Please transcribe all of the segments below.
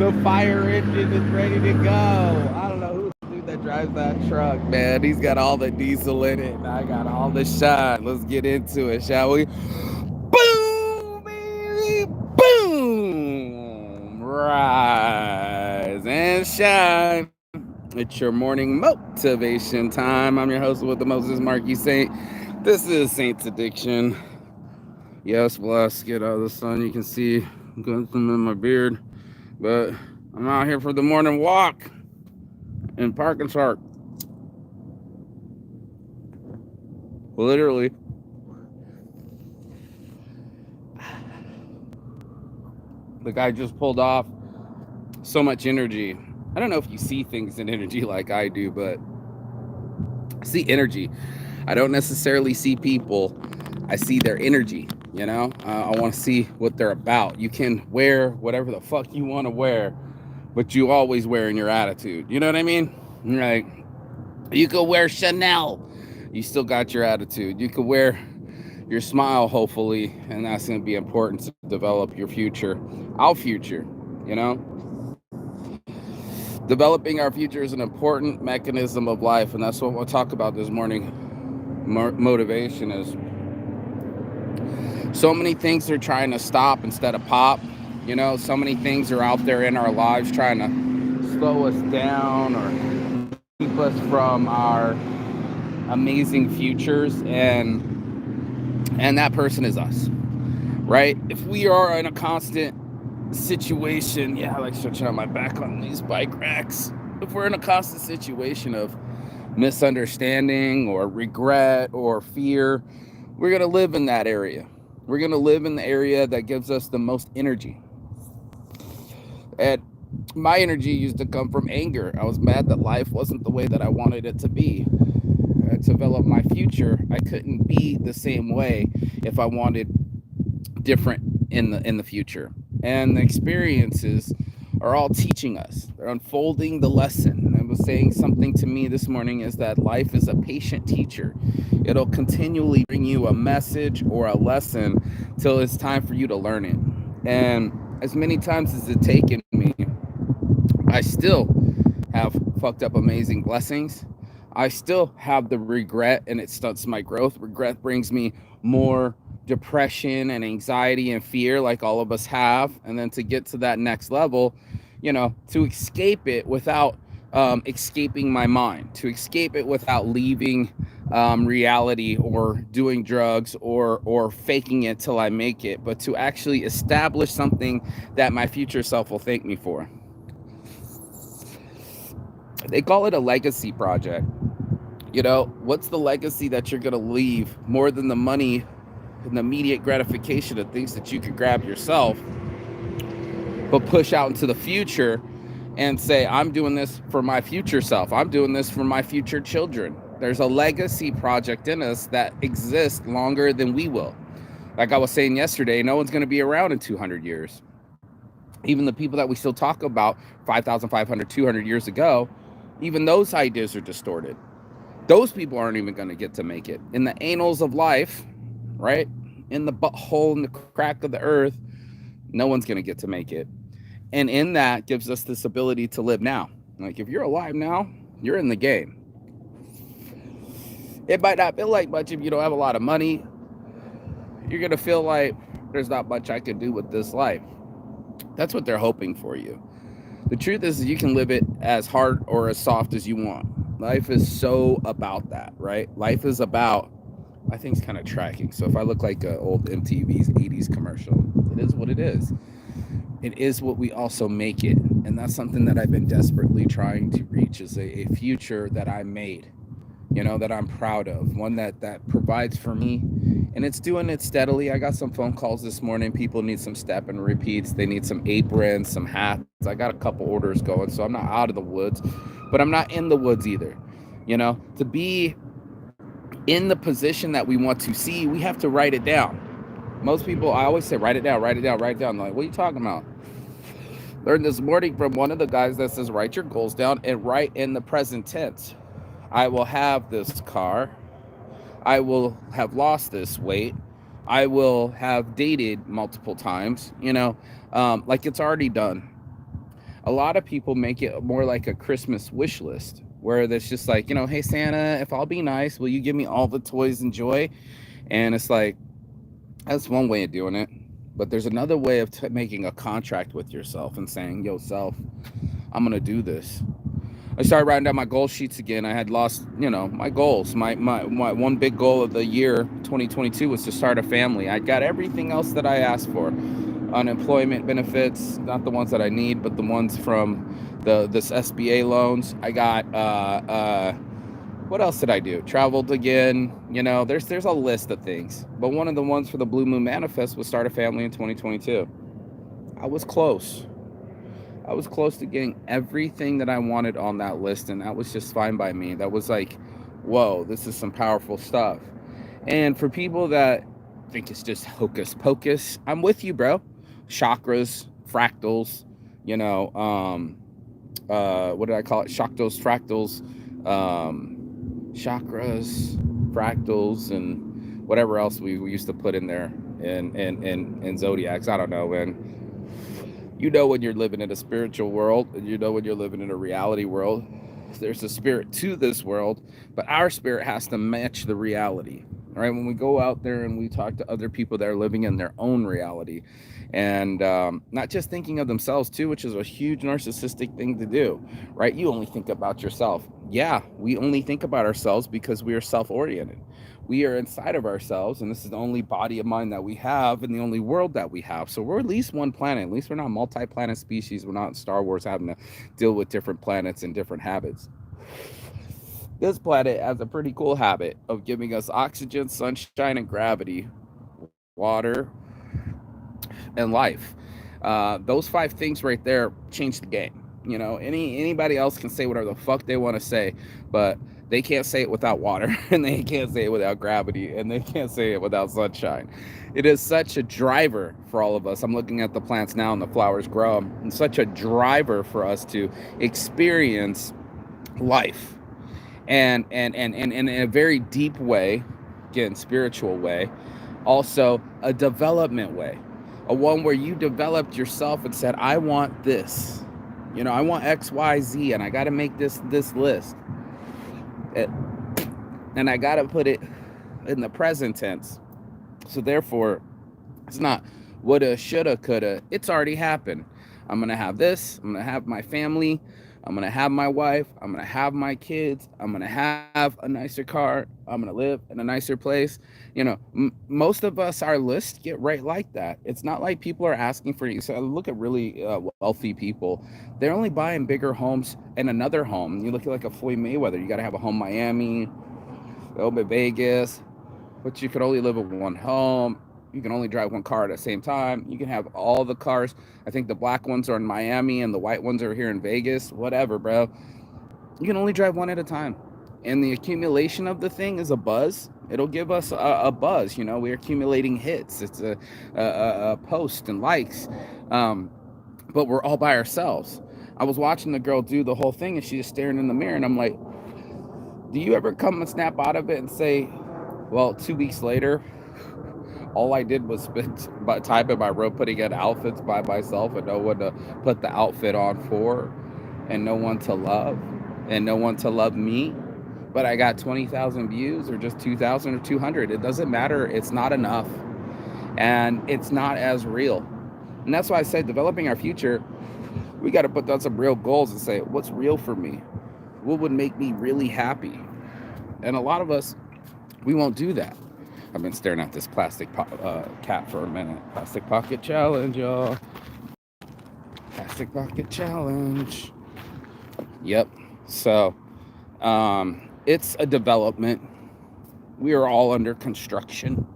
The fire engine is ready to go. I don't know who's the dude that drives that truck, man. He's got all the diesel in it, and I got all the shine. Let's get into it, shall we? Boom, baby, boom. Rise and shine. It's your morning motivation time. I'm your host with the Moses Marquis Saint. This is Saint's Addiction. Yes, bless. Get out of the sun. You can see I'm got some in my beard. But I'm out here for the morning walk in Park and Park. Literally. The guy just pulled off so much energy. I don't know if you see things in energy like I do, but I see energy. I don't necessarily see people. I see their energy, you know? I want to see what they're about. You can wear whatever the fuck you want to wear, but you always wearing your attitude. You know what I mean? Like, you could wear Chanel. You still got your attitude. You could wear your smile, hopefully, and that's going to be important to develop your future. Our future, you know? Developing our future is an important mechanism of life, and that's what we'll talk about this morning. Motivation is so many things are trying to stop instead of pop. You know, so many things are out there in our lives trying to slow us down or keep us from our amazing futures, and that person is us, right? If we are in a constant situation, yeah, I like stretching out my back on these bike racks. If we're in a constant situation of misunderstanding or regret or fear, we're going to live in that area. We're going to live in the area that gives us the most energy. And my energy used to come from anger. I was mad that life wasn't the way that I wanted it to be. To develop my future, I couldn't be the same way if I wanted different in the future. And the experiences are all teaching us. They're unfolding the lesson. I was saying something to me this morning is that life is a patient teacher. It'll continually bring you a message or a lesson till it's time for you to learn it. And as many times as it's taken me, I still have fucked up amazing blessings. I still have the regret, and it stunts my growth. Regret brings me more depression and anxiety and fear, like all of us have. And then to get to that next level, you know, to escape it without escaping my mind, to escape it without leaving reality or doing drugs or faking it till I make it, but to actually establish something that my future self will thank me for. They call it a legacy project. You know, what's the legacy that you're going to leave more than the money and the immediate gratification of things that you could grab yourself, but push out into the future and say, I'm doing this for my future self. I'm doing this for my future children. There's a legacy project in us that exists longer than we will. Like I was saying yesterday, no one's going to be around in 200 years. Even the people that we still talk about 5,500, 200 years ago, even those ideas are distorted. Those people aren't even going to get to make it. In the annals of life, right? In the butthole, in the crack of the earth, no one's going to get to make it. And in that gives us this ability to live now. Like if you're alive now, you're in the game. It might not feel like much if you don't have a lot of money. You're going to feel like there's not much I can do with this life. That's what they're hoping for you. The truth is you can live it as hard or as soft as you want. Life is so about that, right? Life is about, my thing's kind of tracking. So if I look like an old MTV's 80s commercial, it is what it is. It is what we also make it. And that's something that I've been desperately trying to reach, is a future that I made, you know, that I'm proud of, one that provides for me. And it's doing it steadily. I got some phone calls this morning. People need some step and repeats. They need some aprons, some hats. I got a couple orders going, so I'm not out of the woods, but I'm not in the woods either. You know, to be in the position that we want to see, we have to write it down. Most people, I always say, write it down, write it down, write it down. They're like, what are you talking about? Learned this morning from one of the guys that says, write your goals down and write in the present tense. I will have this car. I will have lost this weight. I will have dated multiple times, you know, like it's already done. A lot of people make it more like a Christmas wish list, where there's just like, hey Santa, if I'll be nice, will you give me all the toys and joy? And it's like, that's one way of doing it. But there's another way of making a contract with yourself and saying, yo, self, I'm going to do this. I started writing down my goal sheets again. I had lost, my goals. My one big goal of the year 2022 was to start a family. I got everything else that I asked for. Unemployment benefits, not the ones that I need, but the ones from this SBA loans. I got what else did I do? Traveled again. There's a list of things. But one of the ones for the Blue Moon Manifest was start a family in 2022. I was close. I was close to getting everything that I wanted on that list, and that was just fine by me. That was like, whoa, this is some powerful stuff. And for people that think it's just hocus pocus, I'm with you, bro. Chakras, fractals, what did I call it? Fractals, chakras, fractals, and whatever else we used to put in there in zodiacs. I don't know, man. When you're living in a spiritual world, and when you're living in a reality world. There's a spirit to this world, but our spirit has to match the reality. All right, when we go out there and we talk to other people that are living in their own reality, and not just thinking of themselves too, which is a huge narcissistic thing to do, right? You only think about yourself. Yeah, we only think about ourselves because we are self-oriented. We are inside of ourselves, and this is the only body of mind that we have and the only world that we have. So we're at least one planet. At least we're not multi-planet species. We're not in Star Wars having to deal with different planets and different habits. This planet has a pretty cool habit of giving us oxygen, sunshine, and gravity, water, and life. Those 5 things right there change the game. Anybody else can say whatever the fuck they want to say, but they can't say it without water, and they can't say it without gravity, and they can't say it without sunshine. It is such a driver for all of us. I'm looking at the plants now and the flowers grow. It's such a driver for us to experience life. And in a very deep way, again, spiritual way, also a development way, a one where you developed yourself and said, I want this, I want X, Y, Z, and I got to make this list. And I got to put it in the present tense. So therefore, it's not woulda, shoulda, coulda. It's already happened. I'm going to have this. I'm going to have my family. I'm going to have my wife. I'm going to have my kids. I'm going to have a nicer car. I'm going to live in a nicer place. Most of us, our lists get right like that. It's not like people are asking for you. So look at really wealthy people. They're only buying bigger homes and another home. You look at like a Floyd Mayweather. You got to have a home in Miami, a little bit Vegas, but you could only live in one home. You can only drive one car at the same time. You can have all the cars. I think the black ones are in Miami and the white ones are here in Vegas. Whatever, bro. You can only drive one at a time. And the accumulation of the thing is a buzz. It'll give us a buzz. We're accumulating hits. It's a post and likes. But we're all by ourselves. I was watching the girl do the whole thing, and she's just staring in the mirror. And I'm like, do you ever come and snap out of it and say, well, 2 weeks later, all I did was type in my room, putting in outfits by myself and no one to put the outfit on for, and no one to love, and no one to love me. But I got 20,000 views or just 2,000 or 200. It doesn't matter. It's not enough. And it's not as real. And that's why I said developing our future, we got to put down some real goals and say, what's real for me? What would make me really happy? And a lot of us, we won't do that. I've been staring at this plastic cat for a minute. Plastic pocket challenge, y'all. Plastic pocket challenge. Yep. So, it's a development. We are all under construction.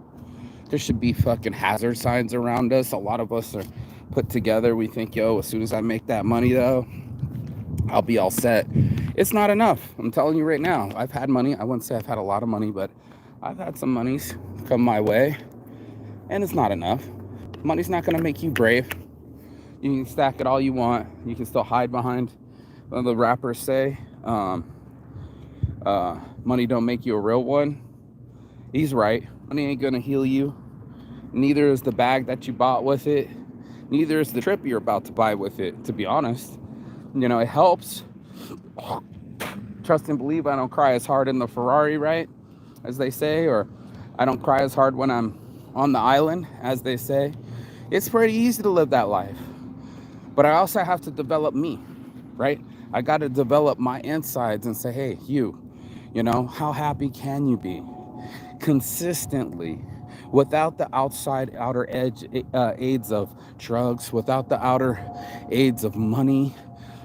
There should be fucking hazard signs around us. A lot of us are put together. We think, yo, as soon as I make that money, though, I'll be all set. It's not enough. I'm telling you right now. I've had money. I wouldn't say I've had a lot of money, but I've had some monies come my way, and it's not enough. Money's not going to make you brave. You can stack it all you want. You can still hide behind what the rappers say. Money don't make you a real one. He's right. Money ain't going to heal you. Neither is the bag that you bought with it. Neither is the trip you're about to buy with it, to be honest. It helps. Trust and believe I don't cry as hard in the Ferrari, right? As they say, or I don't cry as hard when I'm on the island, as they say. It's pretty easy to live that life. But I also have to develop me, right? I got to develop my insides and say, hey, how happy can you be consistently without the outer edge aids of drugs, without the outer aids of money,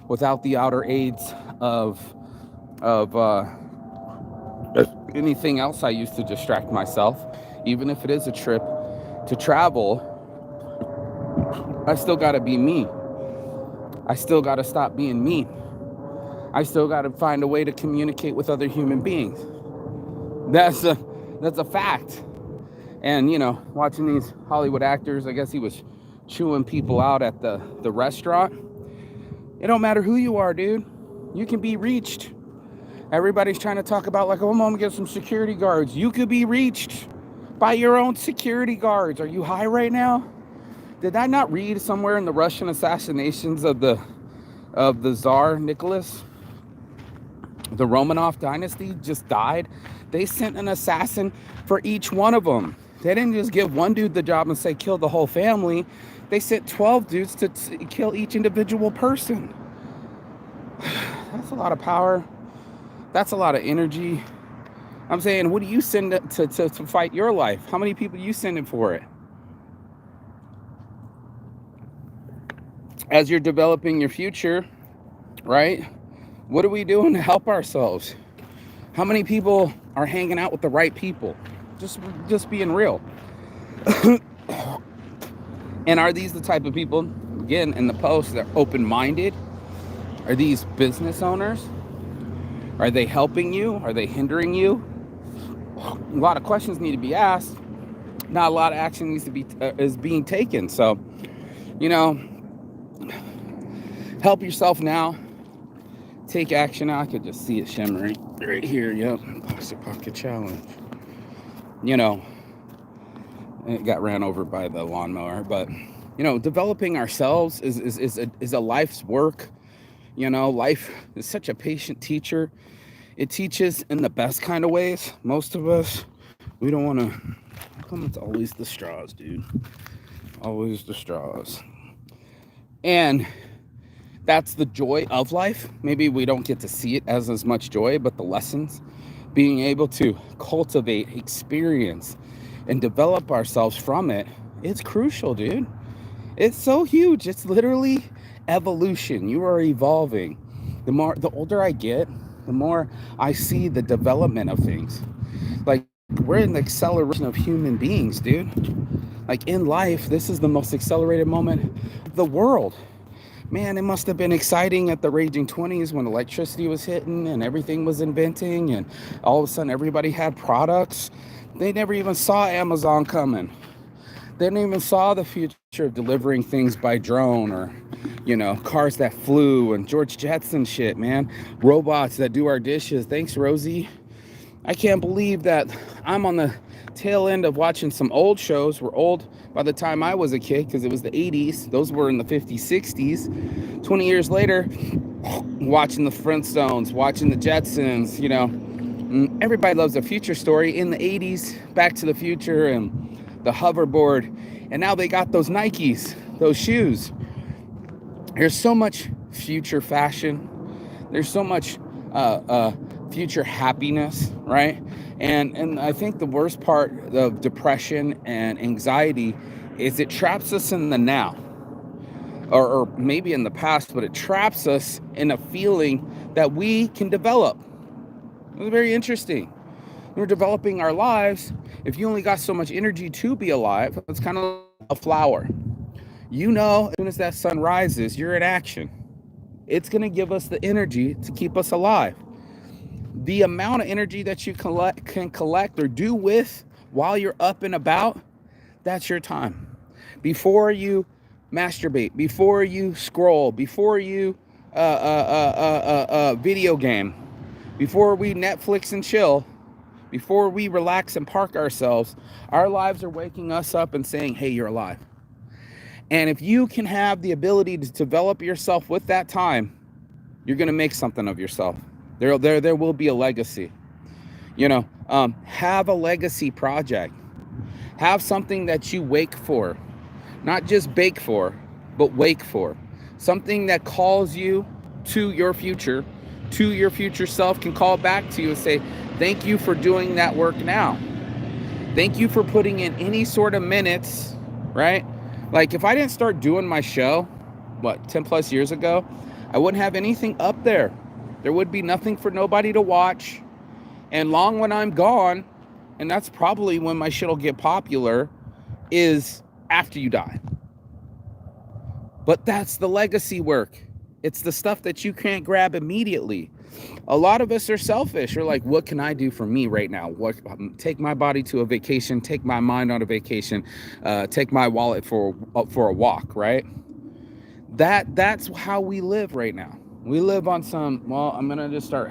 without the outer aids of anything else I use to distract myself. Even if it is a trip to travel, I still got to be me. I still got to stop being me. I still got to find a way to communicate with other human beings. That's a fact. And watching these Hollywood actors, I guess he was chewing people out at the restaurant. It don't matter who you are, dude. You can be reached. Everybody's trying to talk about like, oh, I'm gonna get some security guards. You could be reached by your own security guards. Are you high right now? Did I not read somewhere in the Russian assassinations of the Tsar Nicholas, the Romanov dynasty just died? They sent an assassin for each one of them. They didn't just give one dude the job and say kill the whole family. They sent 12 dudes to kill each individual person. That's a lot of power. That's a lot of energy. I'm saying, what do you send to fight your life? How many people are you sending for it? As you're developing your future, right? What are we doing to help ourselves? How many people are hanging out with the right people? Just being real. And are these the type of people, again, in the post, they're open-minded? Are these business owners? Are they helping you? Are they hindering you? A lot of questions need to be asked. Not a lot of action needs to be is being taken. So, help yourself now. Take action now. I could just see it shimmering right here. Yep, pocket challenge. It got ran over by the lawnmower, but developing ourselves is a life's work. Life is such a patient teacher. It teaches in the best kind of ways. Most of us, we don't want to. How come it's always the straws, dude? Always the straws. And that's the joy of life. Maybe we don't get to see it as much joy, but the lessons, being able to cultivate, experience, and develop ourselves from it, it's crucial, dude. It's so huge. It's literally evolution. You are evolving. The older I get, the more I see the development of things. Like, we're in the acceleration of human beings, dude. Like, in life, this is the most accelerated moment of the world. Man, it must have been exciting at the raging 20s when electricity was hitting and everything was inventing, and all of a sudden everybody had products. They never even saw Amazon coming. They didn't even saw the future of delivering things by drone, or cars that flew, and George Jetson shit, man. Robots that do our dishes. Thanks, Rosie. I can't believe that I'm on the tail end of watching some old shows. We're old by the time I was a kid, because it was the 80s. Those were in the 50s, 60s. 20 years later, watching the Flintstones, watching the Jetsons, everybody loves a future story. In the 80s, Back to the Future and the hoverboard. And now they got those Nikes, those shoes. There's so much future fashion. There's so much future happiness, right? And I think the worst part of depression and anxiety is it traps us in the now, or maybe in the past, but it traps us in a feeling that we can develop. It's very interesting. We're developing our lives. If you only got so much energy to be alive, it's kind of a flower. As soon as that sun rises, you're in action. It's going to give us the energy to keep us alive. The amount of energy that you can collect or do with while you're up and about, that's your time. Before you masturbate, before you scroll, before you video game, before we Netflix and chill, before we relax and park ourselves, our lives are waking us up and saying, hey, you're alive. And if you can have the ability to develop yourself with that time, You're going to make something of yourself. There will be a legacy. Have a legacy project. Have something that you wake for, not just bake for, but wake for. Something that calls you to your future, self can call back to you and say, thank you for doing that work now. Thank you for putting in any sort of minutes, right? Like if I didn't start doing my show, 10 plus years ago, I wouldn't have anything up there. There would be nothing for nobody to watch. And long when I'm gone, and that's probably when my shit will get popular, is after you die. But that's the legacy work. It's the stuff that you can't grab immediately. A lot of us are selfish. We're like, what can I do for me right now? Take my body to a vacation, take my mind on a vacation, take my wallet for a walk, right? That's how we live right now. We live on I'm going to just start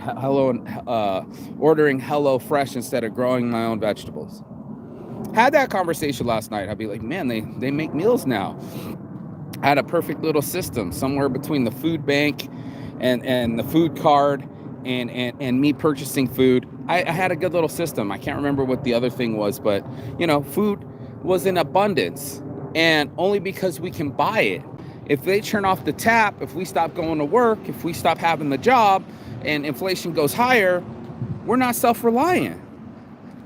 ordering Hello Fresh instead of growing my own vegetables. Had that conversation last night. I'd be like, man, they make meals now. I had a perfect little system somewhere between the food bank and the food card and me purchasing food. I had a good little system. I can't remember what the other thing was, but food was in abundance, and only because we can buy it. If they turn off the tap, if we stop going to work, if we stop having the job and inflation goes higher, we're not self-reliant.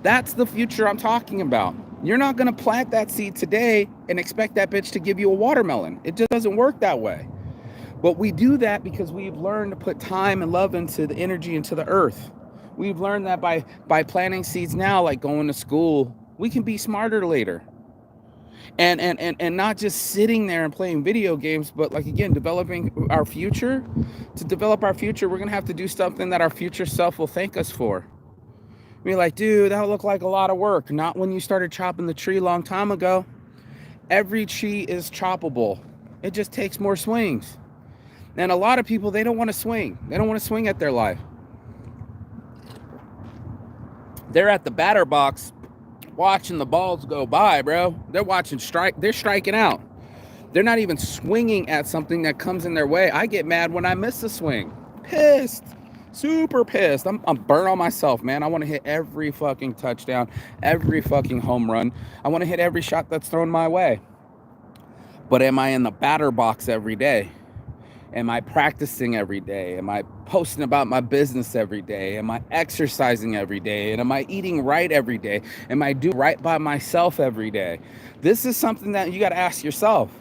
That's the future I'm talking about. You're not going to plant that seed today and expect that bitch to give you a watermelon. It just doesn't work that way. But we do that because we've learned to put time and love into the energy, into the earth. We've learned that by planting seeds now, like going to school, we can be smarter later. And not just sitting there and playing video games, but like, again, developing our future. To develop our future, we're going to have to do something that our future self will thank us for. Be like, dude, that looked like a lot of work. Not when you started chopping the tree a long time ago. Every tree is choppable. It just takes more swings. And a lot of people, they don't want to swing. They don't want to swing at their life. They're at the batter box watching the balls go by, bro. They're watching they're striking out. They're not even swinging at something that comes in their way. I get mad when I miss a swing. Pissed. Super pissed. I'm burnt on myself, man. I want to hit every fucking touchdown, every fucking home run. I want to hit every shot that's thrown my way. But am I in the batter box every day? Am I practicing every day? Am I posting about my business every day? Am I exercising every day? And am I eating right every day? Am I doing right by myself every day? This is something that you got to ask yourself.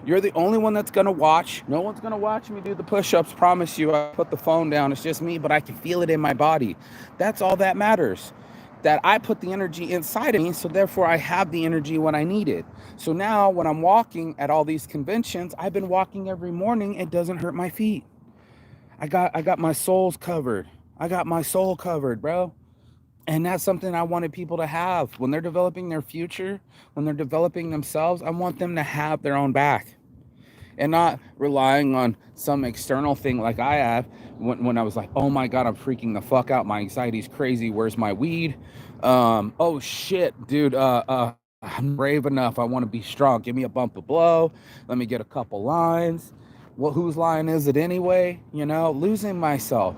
You're the only one that's going to watch. No one's going to watch me do the push-ups. Promise you. I put the phone down. It's just me, but I can feel it in my body. That's all that matters. That I put the energy inside of me, so therefore I have the energy when I need it. So now when I'm walking at all these conventions, I've been walking every morning. It doesn't hurt my feet. I got my soles covered. I got my soul covered, bro. And that's something I wanted people to have. When they're developing their future, when they're developing themselves, I want them to have their own back. And not relying on some external thing like I have when I was like, oh my God, I'm freaking the fuck out. My anxiety's crazy. Where's my weed? Oh shit, dude. I'm brave enough. I want to be strong. Give me a bump of blow. Let me get a couple lines. Well, whose line is it anyway? Losing myself.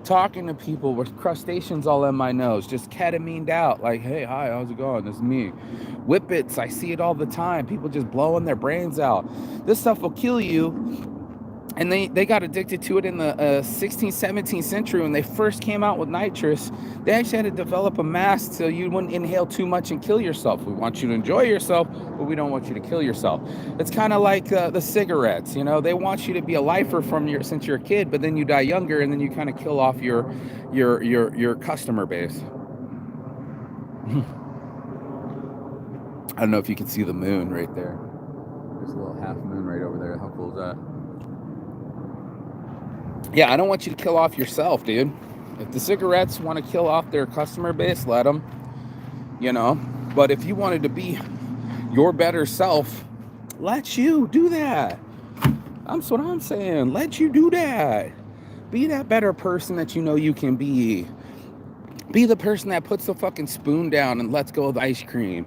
Talking to people with crustaceans all in my nose, just ketamined out, like, hey, hi, how's it going? This is me. Whippets, I see it all the time. People just blowing their brains out. This stuff will kill you. And they got addicted to it in the 16th, 17th century when they first came out with nitrous. They actually had to develop a mask so you wouldn't inhale too much and kill yourself. We want you to enjoy yourself, but we don't want you to kill yourself. It's kind of like the cigarettes. They want you to be a lifer since you're a kid, but then you die younger, and then you kind of kill off your customer base. I don't know if you can see the moon right there. There's a little half moon right over there. How cool is that? Yeah, I don't want you to kill off yourself, dude. If the cigarettes want to kill off their customer base, let them, But if you wanted to be your better self, let you do that. That's what I'm saying. Let you do that. Be that better person that you can be. Be the person that puts the fucking spoon down and lets go of ice cream.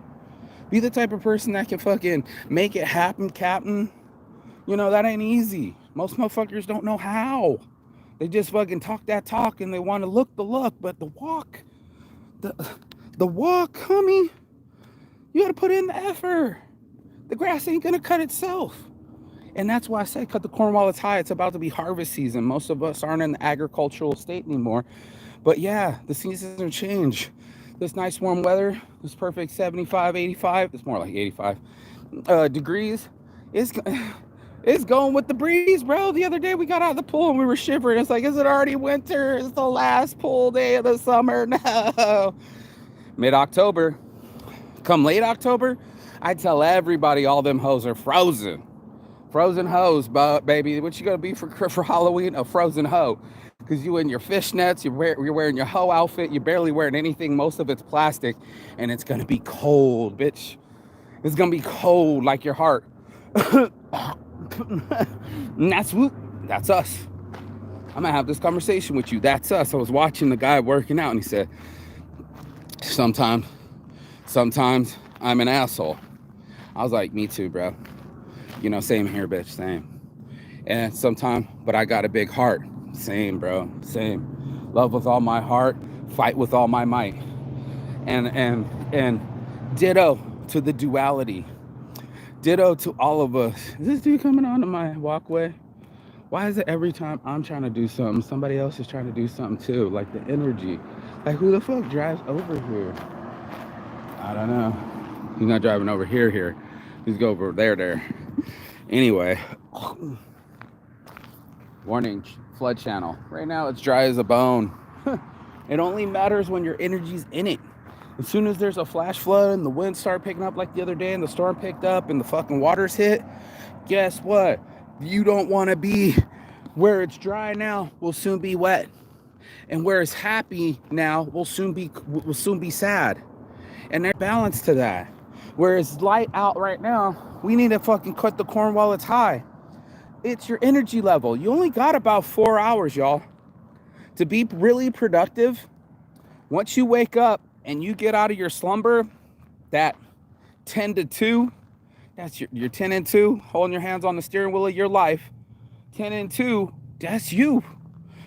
Be the type of person that can fucking make it happen, Captain. That ain't easy. Most motherfuckers don't know how. They just fucking talk that talk and they want to look the look, but the the walk, homie, you got to put in the effort. The grass ain't gonna cut itself. And that's why I say cut the corn while it's high. It's about to be harvest season. Most of us aren't in the agricultural state anymore. But yeah, the seasons have changed. This nice warm weather, this perfect 75, 85, it's more like 85 degrees, is it's going with the breeze, bro. The other day we got out of the pool and we were shivering. It's like, is it already winter? It's the last pool day of the summer. No. Mid-October. Come late October, I tell everybody all them hoes are frozen. Frozen hoes, baby. What you gonna be for Halloween? A frozen hoe. Because you in your fishnets, you're wearing your hoe outfit, you're barely wearing anything, most of it's plastic, and it's gonna be cold, bitch. It's gonna be cold like your heart. And that's us. I'm gonna have this conversation with you. That's us. I was watching the guy working out and he said, sometimes I'm an asshole. I was like, me too, bro. You know, same here, bitch, same. And sometimes, but I got a big heart. Same, bro, same. Love with all my heart, fight with all my might. And ditto to the duality. Ditto to all of us. Is this dude coming onto my walkway? Why is it every time I'm trying to do something, somebody else is trying to do something too? Like the energy. Like who the fuck drives over here? I don't know. He's not driving over here. He's go over there. Anyway. Warning, flood channel. Right now it's dry as a bone. It only matters when your energy's in it. As soon as there's a flash flood and the wind started picking up like the other day and the storm picked up and the fucking waters hit, guess what? You don't want to be where it's dry now will soon be wet. And where it's happy now will soon be sad. And there's balance to that. Where it's light out right now, we need to fucking cut the corn while it's high. It's your energy level. You only got about 4 hours, y'all, to be really productive. Once you wake up and you get out of your slumber, that 10 to 2, that's your 10 and 2, holding your hands on the steering wheel of your life. 10 and 2, that's you.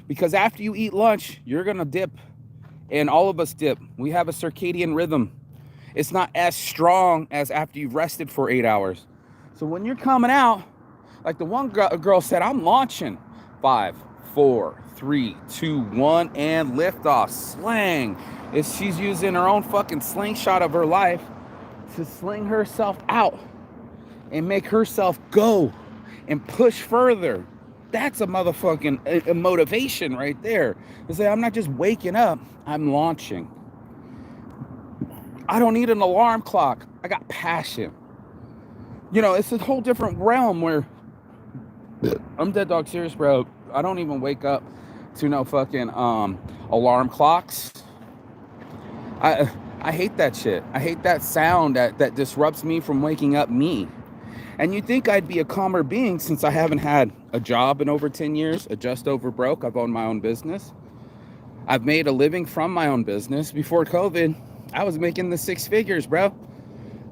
Because after you eat lunch, you're going to dip. And all of us dip. We have a circadian rhythm. It's not as strong as after you've rested for 8 hours. So when you're coming out, like the one girl said, I'm launching. 5, 4, 3, 2, 1, and lift off. Slang. She's using her own fucking slingshot of her life to sling herself out and make herself go and push further. That's a motherfucking motivation right there. To say, I'm not just waking up, I'm launching. I don't need an alarm clock. I got passion. You know, it's a whole different realm where I'm dead dog serious, bro. I don't even wake up to no fucking alarm clocks. I hate that shit. I hate that sound that disrupts me from waking up me. And you'd think I'd be a calmer being since I haven't had a job in over 10 years, just over broke. I've owned my own business. I've made a living from my own business. Before COVID, I was making the 6 figures, bro.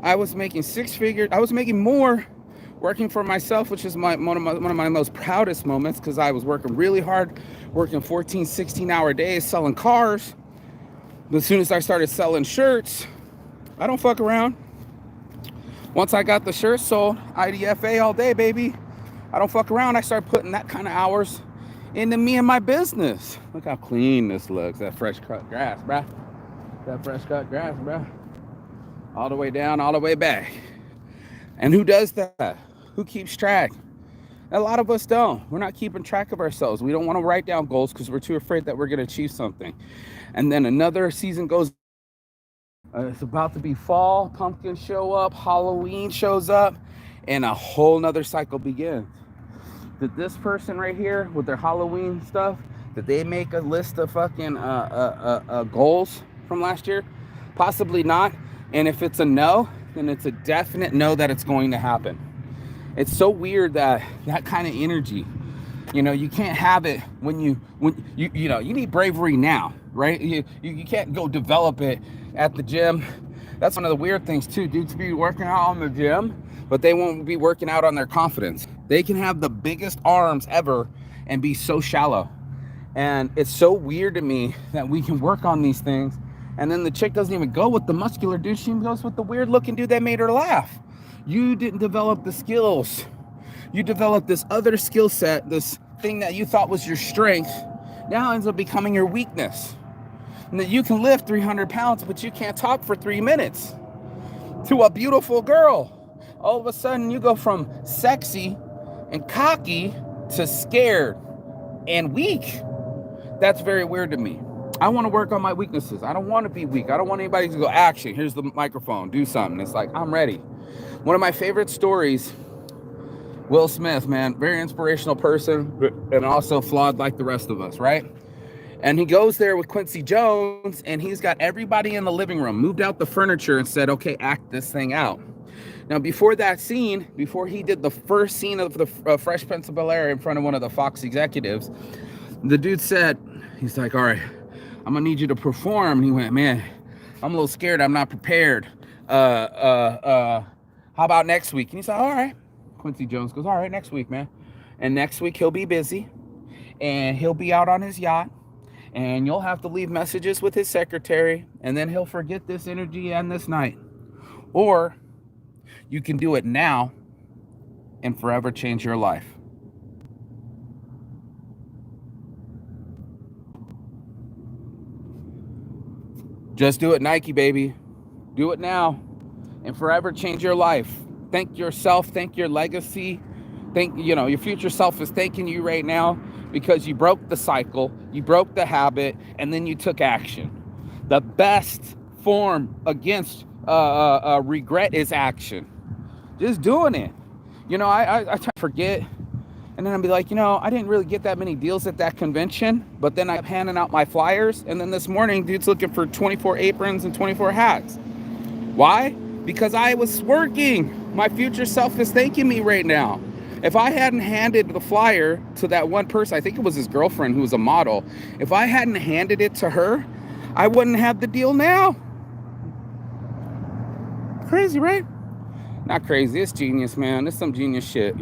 I was making 6 figures. I was making more working for myself, which is one of my most proudest moments because I was working really hard, working 14, 16-hour days, selling cars. But as soon as I started selling shirts, I don't fuck around. Once I got the shirt sold, IDFA all day, baby. I don't fuck around. I start putting that kind of hours into me and my business. Look how clean this looks. That fresh cut grass, bruh. That fresh cut grass, bruh. All the way down, all the way back. And who does that? Who keeps track? A lot of us don't. We're not keeping track of ourselves. We don't want to write down goals because we're too afraid that we're going to achieve something. And then another season goes. It's about to be fall. Pumpkins show up. Halloween shows up. And a whole nother cycle begins. Did this person right here with their Halloween stuff, did they make a list of fucking goals from last year? Possibly not. And if it's a no, then it's a definite no that it's going to happen. It's so weird that kind of energy, you know, you can't have it when you need bravery now, right? You can't go develop it at the gym. That's one of the weird things too. Dudes be working out on the gym, but they won't be working out on their confidence. They can have the biggest arms ever and be so shallow. And it's so weird to me that we can work on these things, and then the chick doesn't even go with the muscular dude. She goes with the weird looking dude that made her laugh. You didn't develop the skills. You developed this other skill set, this thing that you thought was your strength, now ends up becoming your weakness. And that you can lift 300 pounds, but you can't talk for 3 minutes to a beautiful girl. All of a sudden, you go from sexy and cocky to scared and weak. That's very weird to me. I want to work on my weaknesses. I don't want to be weak. I don't want anybody to go, action, here's the microphone, do something. It's like, I'm ready. One of my favorite stories, Will Smith, man, very inspirational person, and also flawed like the rest of us, right? And he goes there with Quincy Jones, and he's got everybody in the living room, moved out the furniture and said, okay, act this thing out. Now, before that scene, before he did the first scene of the Fresh Prince of Bel-Air in front of one of the Fox executives, the dude said, he's like, all right, I'm gonna need you to perform. And he went, man, I'm a little scared. I'm not prepared. How about next week? And he's like, all right. Quincy Jones goes, all right, next week, man. And next week he'll be busy, and he'll be out on his yacht, and you'll have to leave messages with his secretary, and then he'll forget this energy and this night. Or you can do it now and forever change your life. Just do it, Nike, baby. Do it now and forever change your life. Thank yourself, thank your legacy. Thank, your future self is thanking you right now because you broke the cycle, you broke the habit, and then you took action. The best form against regret is action. Just doing it. I try to forget, and then I'll be like, I didn't really get that many deals at that convention, but then I'm handing out my flyers, and then this morning, dude's looking for 24 aprons and 24 hats. Why? Because I was working. My future self is thanking me right now. If I hadn't handed the flyer to that one person, I think it was his girlfriend who was a model, if I hadn't handed it to her, I wouldn't have the deal now. Crazy, right? Not crazy, it's genius, man. It's some genius shit,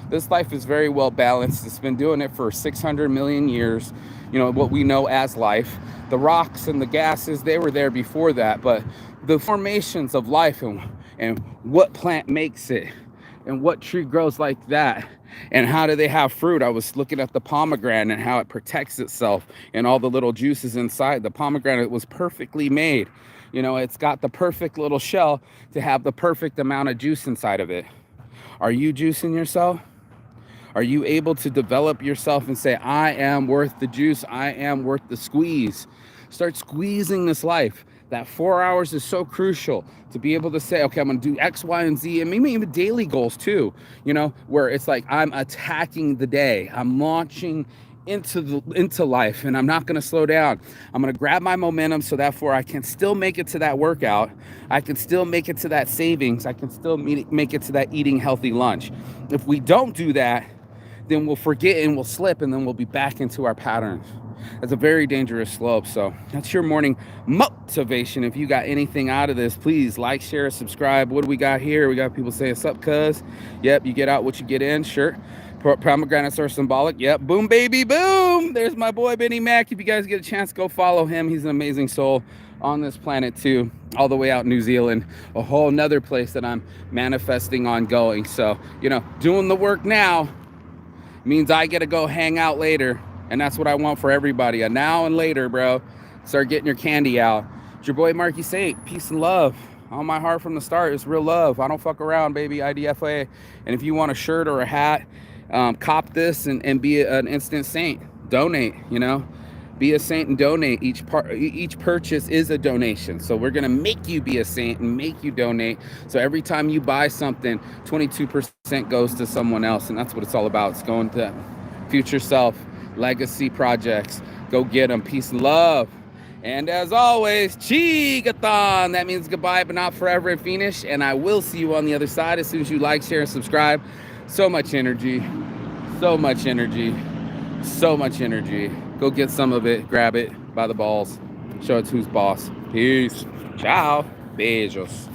This life is very well balanced. It's been doing it for 600 million years, what we know as life. The rocks and the gases, they were there before that, but the formations of life and what plant makes it and what tree grows like that and how do they have fruit. I was looking at the pomegranate and how it protects itself and all the little juices inside. The pomegranate was perfectly made. It's got the perfect little shell to have the perfect amount of juice inside of it. Are you juicing yourself? Are you able to develop yourself and say, I am worth the juice. I am worth the squeeze. Start squeezing this life. That 4 hours is so crucial to be able to say, okay, I'm going to do X, Y, and Z, and maybe even daily goals too, where it's like I'm attacking the day. I'm launching into life, and I'm not going to slow down. I'm going to grab my momentum so therefore I can still make it to that workout. I can still make it to that savings. I can still make it to that eating healthy lunch. If we don't do that, then we'll forget and we'll slip, and then we'll be back into our patterns. That's a very dangerous slope. So that's your morning motivation. If you got anything out of this, please like, share, subscribe. What do we got here? We got people saying, sup, cuz? Yep, you get out what you get in. Sure. Pomegranates are symbolic. Yep. Boom, baby, boom. There's my boy, Benny Mac. If you guys get a chance, go follow him. He's an amazing soul on this planet too, all the way out in New Zealand, a whole nother place that I'm manifesting on going. So, doing the work now means I get to go hang out later. And that's what I want for everybody. A now and later, bro. Start getting your candy out. It's your boy, Marky Saint. Peace and love. On my heart from the start is real love. I don't fuck around, baby. IDFA. And if you want a shirt or a hat, cop this and be an instant saint. Donate, Be a saint and donate. Each purchase is a donation. So we're going to make you be a saint and make you donate. So every time you buy something, 22% goes to someone else. And that's what it's all about. It's going to future self. Legacy projects. Go get them. Peace and love. And as always, Chigathon. That means goodbye, but not forever and finish. And I will see you on the other side as soon as you like, share, and subscribe. So much energy. So much energy. So much energy. Go get some of it. Grab it by the balls. Show it to who's boss. Peace. Ciao. Beijos.